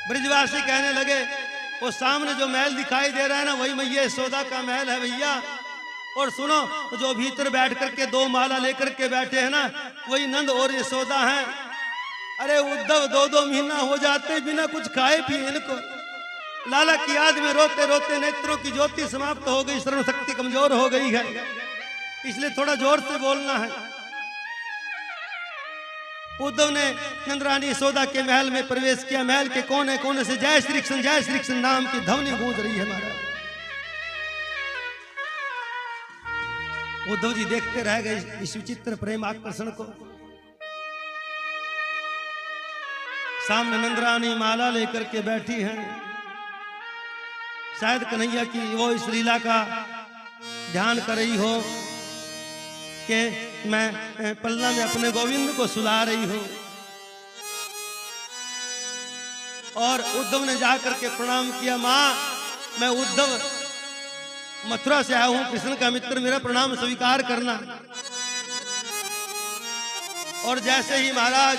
ब्रजवासी कहने लगे वो सामने जो महल दिखाई दे रहा है ना वही मैया यशोदा का महल है भैया। और सुनो जो भीतर बैठ करके दो माला लेकर के बैठे हैं ना वही नंद और यशोदा हैं। अरे उद्धव 2-2 महीना हो जाते बिना कुछ खाए पिए इनको। लाला की याद में रोते रोते नेत्रों की ज्योति समाप्त हो गई, श्रवण शक्ति कमजोर हो गई है, इसलिए थोड़ा जोर से बोलना है। उद्धव ने नंदरानी यशोदा के महल में प्रवेश किया। महल के कोने कोने से जय श्री कृष्ण नाम की ध्वनि गूंज रही है। महाराज उद्धव जी देखते रह गए इस विचित्र प्रेम आकर्षण को। सामने नंदरानी माला लेकर के बैठी हैं। शायद कन्हैया की वो इस लीला का ध्यान कर रही हो कि मैं पलना में अपने गोविंद को सुला रही हूं। और उद्धव ने जाकर के प्रणाम किया। मां मैं उद्धव मथुरा से आया हूं, कृष्ण का मित्र, मेरा प्रणाम स्वीकार करना। और जैसे ही महाराज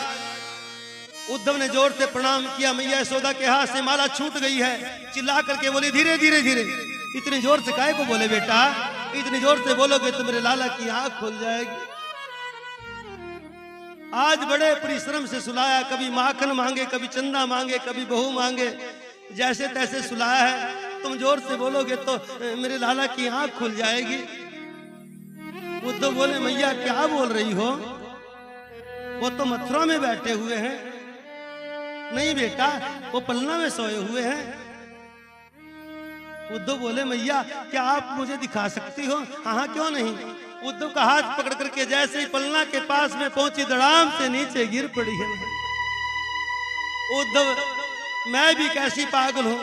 उद्धव ने जोर से प्रणाम किया मैया यशोदा के हाथ से माला छूट गई है। चिल्ला करके बोली धीरे धीरे धीरे। इतनी जोर से काहे को बोले बेटा, इतनी जोर से बोलोगे तो मेरे लाला की आंख खुल जाएगी। आज बड़े परिश्रम से सुलाया, कभी माखन मांगे, कभी चंदा मांगे, कभी बहू मांगे, जैसे तैसे सुलाया है। तुम जोर से बोलोगे तो मेरे लाला की आंख खुल जाएगी। उद्धव बोले मैया क्या बोल रही हो, वो तो मथुरा में बैठे हुए हैं। नहीं बेटा वो पलना में सोए हुए हैं। उद्धव बोले मैया क्या आप मुझे दिखा सकती हो। हाँ क्यों नहीं। उद्धव का हाथ पकड़ करके जैसे ही पलना के पास में पहुंची धड़ाम से नीचे गिर पड़ी है। उद्धव मैं भी कैसी पागल हूं,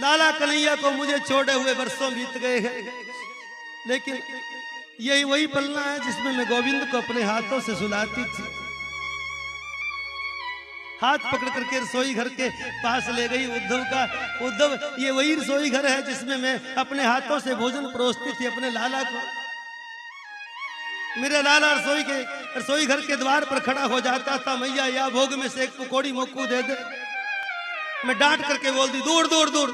लाला कन्हैया को मुझे छोड़े हुए वर्षों बीत गए हैं, लेकिन यही वही पलना है जिसमें मैं गोविंद को अपने हाथों से सुलाती थी। हाथ पकड़ करके रसोई घर के पास ले गई उद्धव का। उद्धव ये वही रसोई घर है जिसमें मैं अपने हाथों से भोजन परोसती थी अपने लाला को। मेरा लाला रसोई घर के द्वार पर खड़ा हो जाता था। मैया या भोग में से एक पकौड़ी मोकू दे दे। मैं डांट करके बोल दी दूर दूर दूर,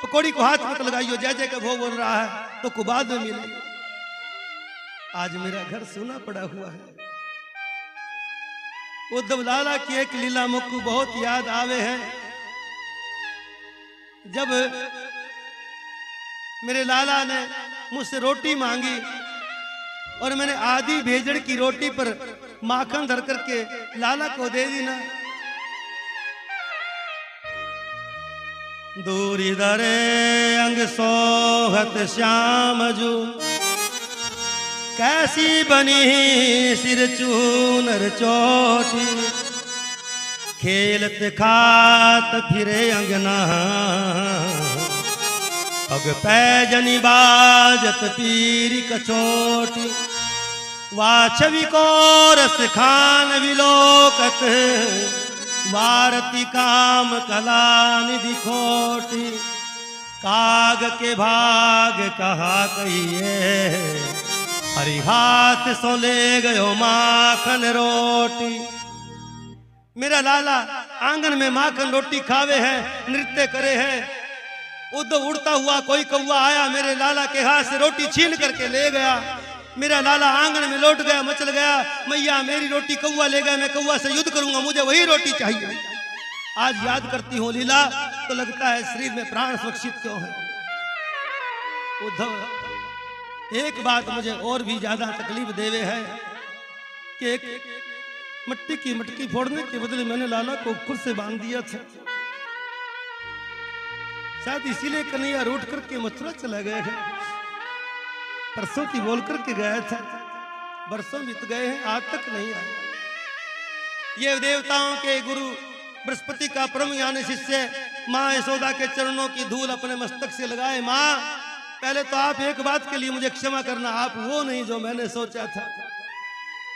पकौड़ी को हाथ मत लगाइयो, जय जय का भोग बोल रहा है तो कुबाद में मिले। आज मेरा घर सूना पड़ा हुआ है। उद्धव लाला की एक लीला मुझको बहुत याद आवे है। जब मेरे लाला ने मुझसे रोटी मांगी और मैंने आधी भेजड़ की रोटी पर माखन धर करके लाला को दे दी ना। दूरी दरे अंग सोहत श्याम जू, कैसी बनी सिर चूनर चोटी, खेलत खात फिरे अंगना, अग पैजनी बाजत पीरी कचोटी, वाछवी को रस खान विलोकत, वारती काम कला निधि खोटी, काग के भाग कहा कहिए, हरि हाथ सो ले गयो माखन रोटी। मेरा लाला आंगन में माखन रोटी खावे है, नृत्य करे है। उद्धव उड़ता हुआ कोई कौवा आया, मेरे लाला के हाथ से रोटी छीन करके ले गया। मेरा लाला आंगन में लौट गया, मचल गया, मैया मेरी रोटी कौवा ले गया, मैं कौवा से युद्ध करूंगा, मुझे वही रोटी चाहिए। आज याद करती हूँ लीला तो लगता है शरीर में प्राण सुरक्षित क्यों है। उद्धव एक बात मुझे और भी ज्यादा तकलीफ देवे है कि एक मिट्टी की मटकी फोड़ने के बदले मैंने लाला को खुद से बांध दिया था। शायद इसीलिए कन्हैया रूठ करके मथुरा चला गया है। परसों की बोल करके गया था, बरसों बीत गए हैं, आज तक नहीं आया। ये देवताओं के गुरु बृहस्पति का परम ज्ञानी शिष्य माँ यशोदा के चरणों की धूल अपने मस्तक से लगाए। माँ पहले तो आप एक बात के लिए मुझे क्षमा करना, आप वो नहीं जो मैंने सोचा था।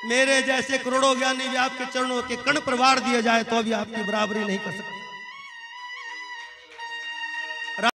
मेरे जैसे करोड़ों ज्ञानी भी आपके चरणों के कण पर वार दिया जाए तो भी आपकी बराबरी नहीं कर सकते।